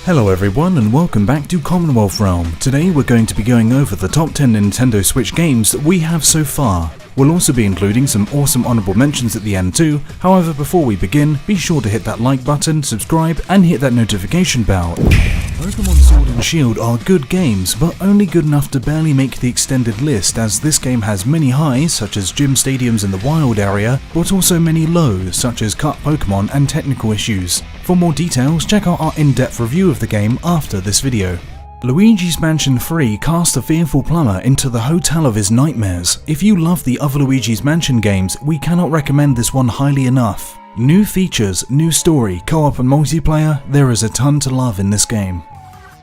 Hello everyone and welcome back to Commonwealth Realm. Today we're going to be going over the top 10 Nintendo Switch games that we have so far. We'll also be including some awesome honorable mentions at the end too. However, before we begin, be sure to hit that like button, subscribe and hit that notification bell. Pokémon Sword and Shield are good games, but only good enough to barely make the extended list, as this game has many highs such as gym stadiums in the wild area, but also many lows such as cut Pokémon and technical issues. For more details, check out our in-depth review of the game after this video. Luigi's Mansion 3 casts a fearful plumber into the hotel of his nightmares. If you love the other Luigi's Mansion games, we cannot recommend this one highly enough. New features, new story, co-op and multiplayer, there is a ton to love in this game.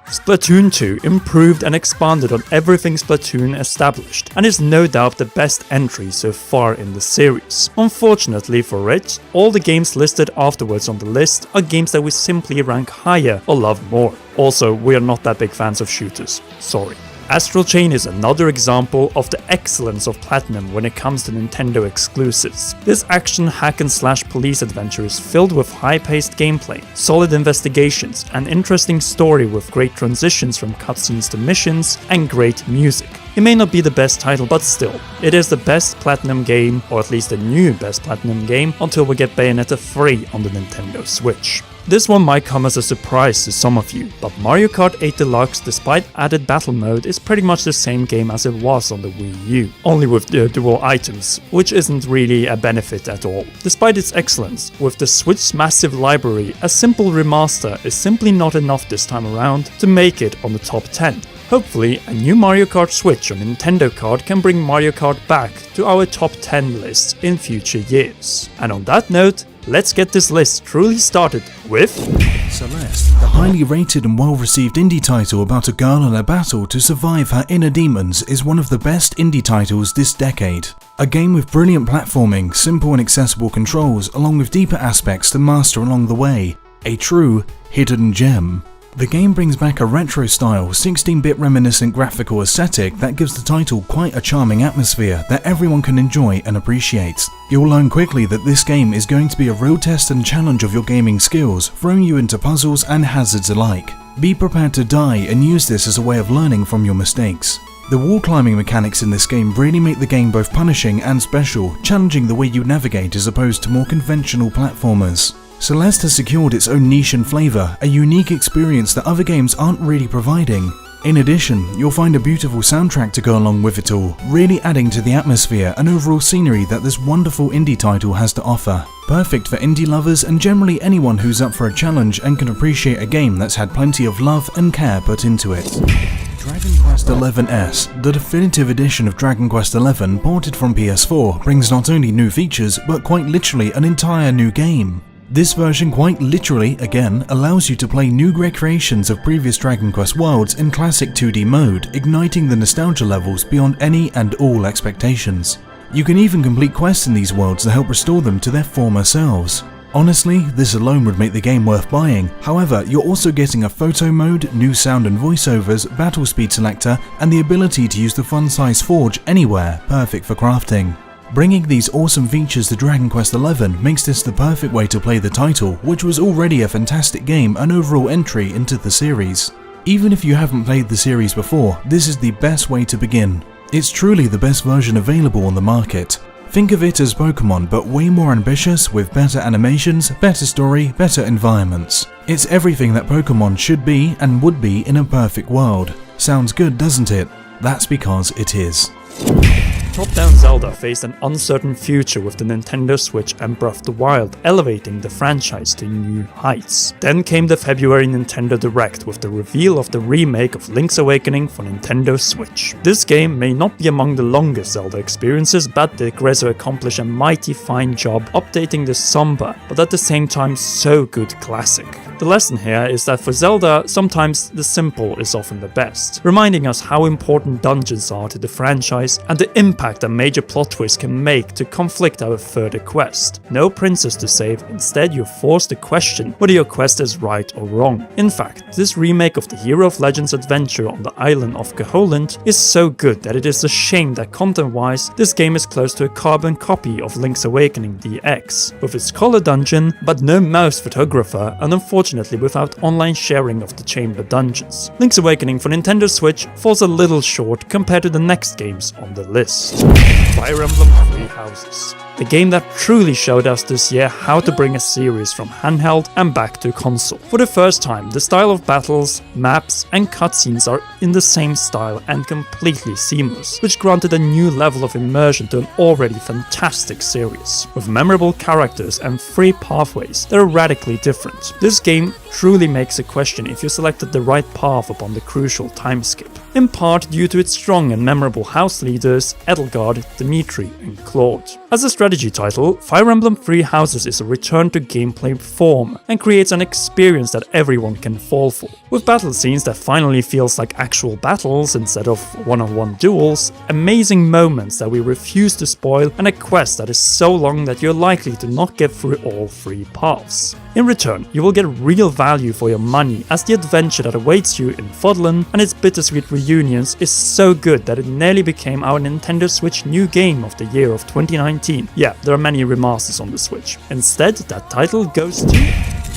Splatoon 2 improved and expanded on everything Splatoon established, and is no doubt the best entry so far in the series. Unfortunately for it, all the games listed afterwards on the list are games that we simply rank higher or love more. Also, we are not that big fans of shooters, sorry. Astral Chain is another example of the excellence of Platinum when it comes to Nintendo exclusives. This action hack-and-slash police adventure is filled with high-paced gameplay, solid investigations, an interesting story with great transitions from cutscenes to missions, and great music. It may not be the best title, but still, it is the best Platinum game, or at least the new best Platinum game, until we get Bayonetta 3 on the Nintendo Switch. This one might come as a surprise to some of you, but Mario Kart 8 Deluxe, despite added battle mode, is pretty much the same game as it was on the Wii U, only with dual items, which isn't really a benefit at all. Despite its excellence, with the Switch's massive library, a simple remaster is simply not enough this time around to make it on the top 10. Hopefully, a new Mario Kart Switch or Nintendo card can bring Mario Kart back to our top 10 lists in future years. And on that note, let's get this list truly started with Celeste, the highly rated and well-received indie title about a girl in a battle to survive her inner demons, is one of the best indie titles this decade. A game with brilliant platforming, simple and accessible controls, along with deeper aspects to master along the way. A true hidden gem. The game brings back a retro-style, 16-bit reminiscent graphical aesthetic that gives the title quite a charming atmosphere that everyone can enjoy and appreciate. You'll learn quickly that this game is going to be a real test and challenge of your gaming skills, throwing you into puzzles and hazards alike. Be prepared to die and use this as a way of learning from your mistakes. The wall climbing mechanics in this game really make the game both punishing and special, challenging the way you navigate as opposed to more conventional platformers. Celeste has secured its own niche and flavour, a unique experience that other games aren't really providing. In addition, you'll find a beautiful soundtrack to go along with it all, really adding to the atmosphere and overall scenery that this wonderful indie title has to offer. Perfect for indie lovers and generally anyone who's up for a challenge and can appreciate a game that's had plenty of love and care put into it. Dragon Quest XI's, the definitive edition of Dragon Quest XI ported from PS4, brings not only new features, but quite literally an entire new game. This version quite literally, again, allows you to play new recreations of previous Dragon Quest worlds in classic 2D mode, igniting the nostalgia levels beyond any and all expectations. You can even complete quests in these worlds to help restore them to their former selves. Honestly, this alone would make the game worth buying. However, you're also getting a photo mode, new sound and voiceovers, battle speed selector, and the ability to use the fun-size forge anywhere, perfect for crafting. Bringing these awesome features to Dragon Quest XI makes this the perfect way to play the title, which was already a fantastic game and overall entry into the series. Even if you haven't played the series before, this is the best way to begin. It's truly the best version available on the market. Think of it as Pokémon, but way more ambitious, with better animations, better story, better environments. It's everything that Pokémon should be and would be in a perfect world. Sounds good, doesn't it? That's because it is. Top-down Zelda faced an uncertain future with the Nintendo Switch and Breath of the Wild, elevating the franchise to new heights. Then came the February Nintendo Direct with the reveal of the remake of Link's Awakening for Nintendo Switch. This game may not be among the longest Zelda experiences, but did Grezzo accomplish a mighty fine job updating the somber, but at the same time so good classic. The lesson here is that for Zelda, sometimes the simple is often the best, reminding us how important dungeons are to the franchise and the impact a major plot twist can make to conflict our further quest. No princess to save, instead you're forced to question whether your quest is right or wrong. In fact, this remake of the Hero of Legends adventure on the island of Koholint is so good that it is a shame that content-wise, this game is close to a carbon copy of Link's Awakening DX, with its color dungeon, but no mouse photographer, and unfortunately unfortunately without online sharing of the chamber dungeons. Link's Awakening for Nintendo Switch falls a little short compared to the next games on the list. Fire Emblem Three Houses. The game that truly showed us this year how to bring a series from handheld and back to console. For the first time, the style of battles, maps, and cutscenes are in the same style and completely seamless, which granted a new level of immersion to an already fantastic series. With memorable characters and free pathways that are radically different, this game truly makes a question if you selected the right path upon the crucial time skip, in part due to its strong and memorable house leaders Edelgard, Dimitri, and Claude. As a strategy title, Fire Emblem Three Houses is a return to gameplay form and creates an experience that everyone can fall for. With battle scenes that finally feels like actual battles instead of one-on-one duels, amazing moments that we refuse to spoil, and a quest that is so long that you're likely to not get through all three paths. In return, you will get real value for your money, as the adventure that awaits you in Fodlan and its bittersweet reunions is so good that it nearly became our Nintendo Switch new game of the year of 2019. Yeah, there are many remasters on the Switch. Instead, that title goes to...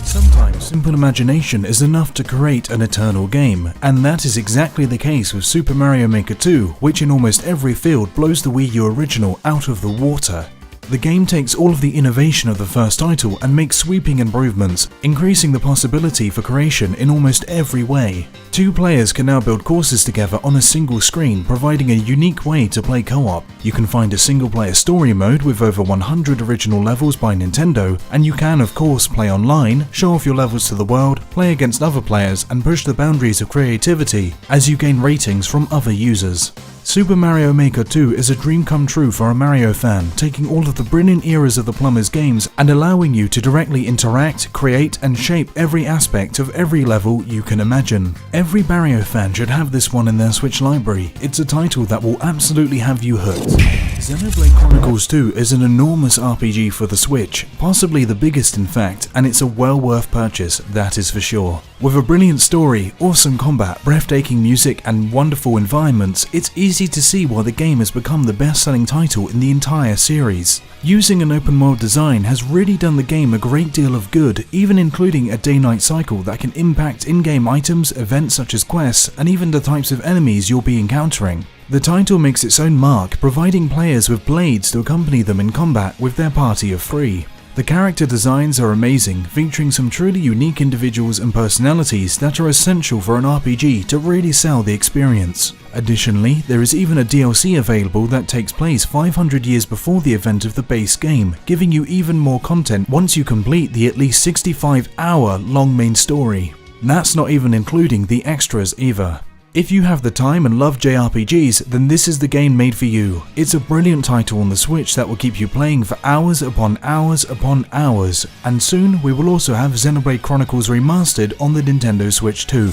Sometimes simple imagination is enough to create an eternal game, and that is exactly the case with Super Mario Maker 2, which in almost every field blows the Wii U original out of the water. The game takes all of the innovation of the first title and makes sweeping improvements, increasing the possibility for creation in almost every way. Two players can now build courses together on a single screen, providing a unique way to play co-op. You can find a single-player story mode with over 100 original levels by Nintendo, and you can of course play online, show off your levels to the world, play against other players, and push the boundaries of creativity as you gain ratings from other users. Super Mario Maker 2 is a dream come true for a Mario fan, taking all of the brilliant eras of the Plumbers games and allowing you to directly interact, create, and shape every aspect of every level you can imagine. Every Mario fan should have this one in their Switch library. It's a title that will absolutely have you hooked. Xenoblade Chronicles 2 is an enormous RPG for the Switch, possibly the biggest in fact, and it's a well worth purchase, that is for sure. With a brilliant story, awesome combat, breathtaking music, and wonderful environments, it's easy to see why the game has become the best-selling title in the entire series. Using an open world design has really done the game a great deal of good, even including a day-night cycle that can impact in-game items, events such as quests, and even the types of enemies you'll be encountering. The title makes its own mark, providing players with blades to accompany them in combat with their party of 3. The character designs are amazing, featuring some truly unique individuals and personalities that are essential for an RPG to really sell the experience. Additionally, there is even a DLC available that takes place 500 years before the event of the base game, giving you even more content once you complete the at least 65-hour long main story. That's not even including the extras either. If you have the time and love JRPGs, then this is the game made for you. It's a brilliant title on the Switch that will keep you playing for hours upon hours upon hours, and soon we will also have Xenoblade Chronicles Remastered on the Nintendo Switch too.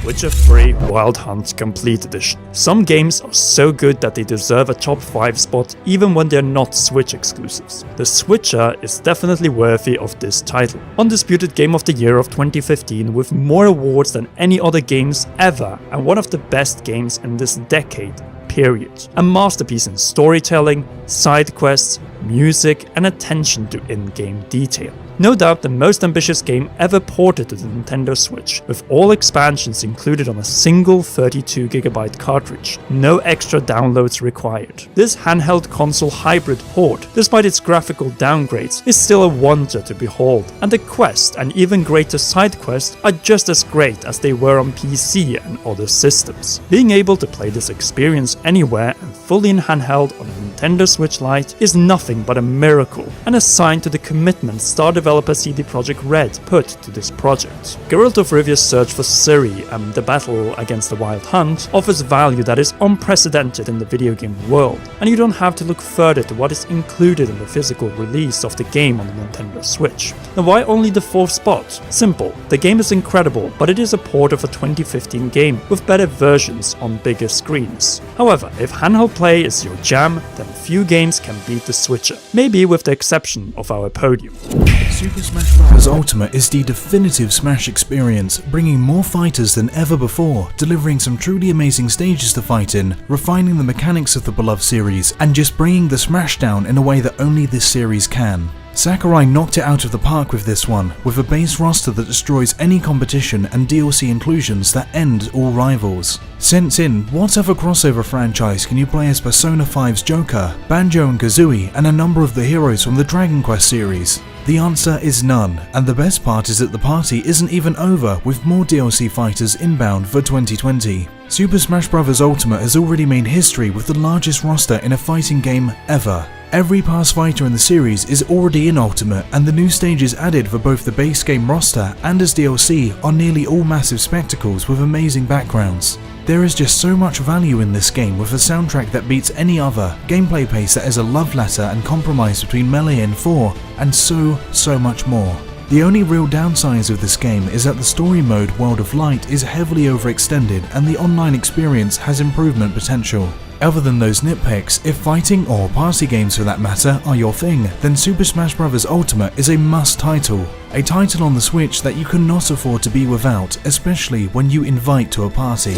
Witcher 3 Wild Hunt Complete Edition. Some games are so good that they deserve a top 5 spot even when they're not Switch exclusives. The Switcher is definitely worthy of this title. Undisputed Game of the Year of 2015 with more awards than any other games ever, and one of the best games in this decade, period. A masterpiece in storytelling, side quests, music, and attention to in-game detail. No doubt the most ambitious game ever ported to the Nintendo Switch, with all expansions included on a single 32GB cartridge, no extra downloads required. This handheld console hybrid port, despite its graphical downgrades, is still a wonder to behold, and the quest and even greater side quests are just as great as they were on PC and other systems. Being able to play this experience anywhere and fully in handheld on a Nintendo Switch Lite is nothing but a miracle, and a sign to the commitment Star developer CD Projekt Red put to this project. Geralt of Rivia's search for Ciri and the battle against the Wild Hunt offers value that is unprecedented in the video game world, and you don't have to look further to what is included in the physical release of the game on the Nintendo Switch. Now why only the 4th spot? Simple, the game is incredible, but it is a port of a 2015 game with better versions on bigger screens. However, if handheld play is your jam, then few games can beat the Switcher, maybe with the exception of our podium. Super Smash Bros. Ultimate is the definitive Smash experience, bringing more fighters than ever before, delivering some truly amazing stages to fight in, refining the mechanics of the beloved series, and just bringing the Smash down in a way that only this series can. Sakurai knocked it out of the park with this one, with a base roster that destroys any competition and DLC inclusions that end all rivals. Sent in, what other crossover franchise can you play as Persona 5's Joker, Banjo and Kazooie, and a number of the heroes from the Dragon Quest series? The answer is none, and the best part is that the party isn't even over, with more DLC fighters inbound for 2020. Super Smash Bros. Ultimate has already made history with the largest roster in a fighting game ever. Every past fighter in the series is already in Ultimate, and the new stages added for both the base game roster and as DLC are nearly all massive spectacles with amazing backgrounds. There is just so much value in this game, with a soundtrack that beats any other, gameplay pace that is a love letter and compromise between Melee and 4, and so much more. The only real downsides of this game is that the story mode World of Light is heavily overextended and the online experience has improvement potential. Other than those nitpicks, if fighting or party games for that matter are your thing, then Super Smash Bros. Ultimate is a must title. A title on the Switch that you cannot afford to be without, especially when you invite to a party.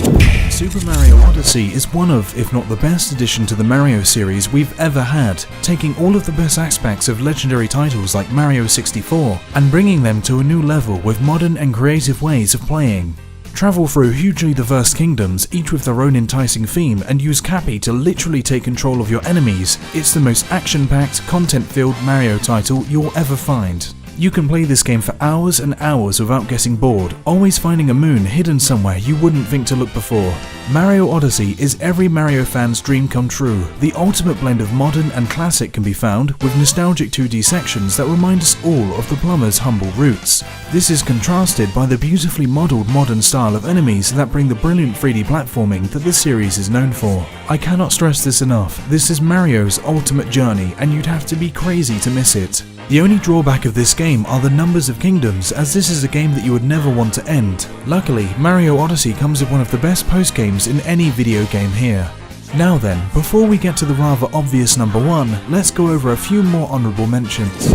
Super Mario Odyssey is one of, if not the best addition to the Mario series we've ever had, taking all of the best aspects of legendary titles like Mario 64 and bringing them to a new level with modern and creative ways of playing. Travel through hugely diverse kingdoms, each with their own enticing theme, and use Cappy to literally take control of your enemies. It's the most action-packed, content-filled Mario title you'll ever find. You can play this game for hours and hours without getting bored, always finding a moon hidden somewhere you wouldn't think to look before. Mario Odyssey is every Mario fan's dream come true. The ultimate blend of modern and classic can be found, with nostalgic 2D sections that remind us all of the plumber's humble roots. This is contrasted by the beautifully modelled modern style of enemies that bring the brilliant 3D platforming that the series is known for. I cannot stress this enough, this is Mario's ultimate journey and you'd have to be crazy to miss it. The only drawback of this game are the numbers of kingdoms, as this is a game that you would never want to end. Luckily, Mario Odyssey comes with one of the best post-games in any video game here. Now then, before we get to the rather obvious number 1, let's go over a few more honourable mentions.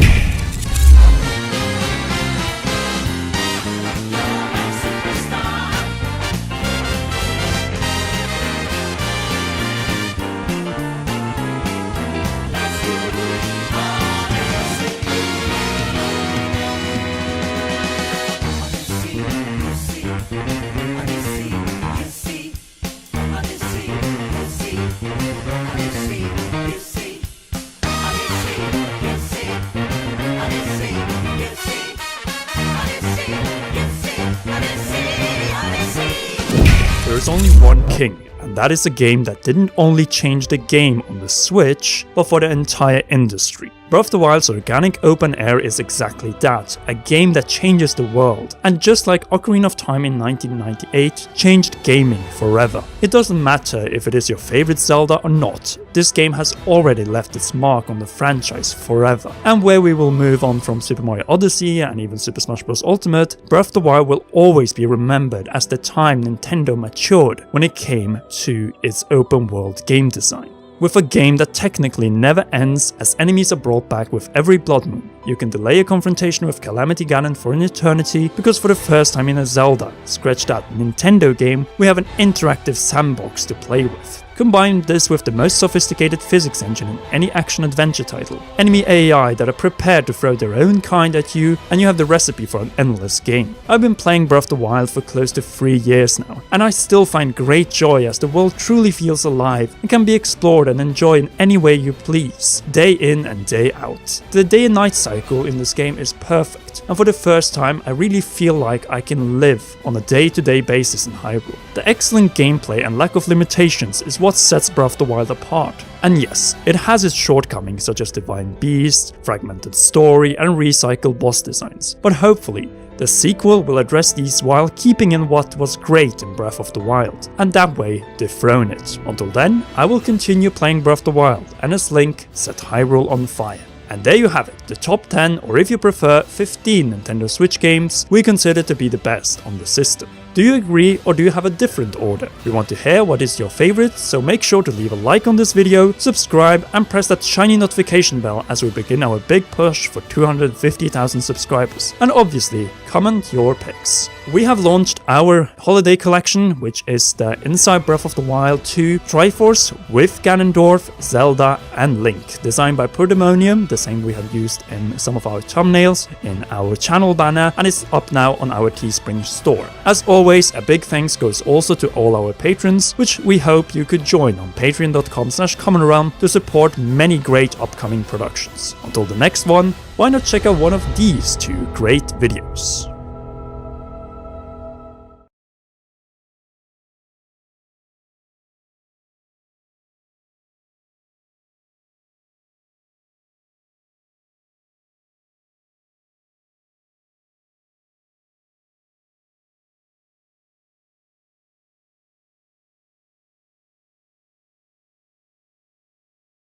There's only one king, and that is a game that didn't only change the game on the Switch, but for the entire industry. Breath of the Wild's organic open air is exactly that, a game that changes the world, and just like Ocarina of Time in 1998 changed gaming forever. It doesn't matter if it is your favorite Zelda or not, this game has already left its mark on the franchise forever. And where we will move on from Super Mario Odyssey and even Super Smash Bros. Ultimate, Breath of the Wild will always be remembered as the time Nintendo matured when it came to its open world game design. With a game that technically never ends, as enemies are brought back with every blood moon. You can delay a confrontation with Calamity Ganon for an eternity, because for the first time in a Zelda, scratch that, Nintendo game, we have an interactive sandbox to play with. Combine this with the most sophisticated physics engine in any action-adventure title, enemy AI that are prepared to throw their own kind at you, and you have the recipe for an endless game. I've been playing Breath of the Wild for close to 3 years now, and I still find great joy as the world truly feels alive and can be explored and enjoyed in any way you please, day in and day out. The day and night cycle in this game is perfect, and for the first time I really feel like I can live on a day-to-day basis in Hyrule. The excellent gameplay and lack of limitations is what sets Breath of the Wild apart. And yes, it has its shortcomings such as Divine Beast, fragmented story and recycled boss designs, but hopefully the sequel will address these while keeping in what was great in Breath of the Wild, and that way dethrone it. Until then, I will continue playing Breath of the Wild, and as Link, set Hyrule on fire. And there you have it, the top 10, or if you prefer, 15 Nintendo Switch games we consider to be the best on the system. Do you agree, or do you have a different order? We want to hear what is your favorite, so make sure to leave a like on this video, subscribe and press that shiny notification bell as we begin our big push for 250,000 subscribers. And obviously, comment your picks. we have launched our holiday collection, which is the Inside Breath of the Wild 2 Triforce with Ganondorf, Zelda and Link, designed by Purdemonium, the same we have used in some of our thumbnails, in our channel banner, and it's up now on our Teespring store. As always, a big thanks goes also to all our patrons, which we hope you could join on patreon.com/commonrealm to support many great upcoming productions. Until the next one, why not check out one of these two great videos?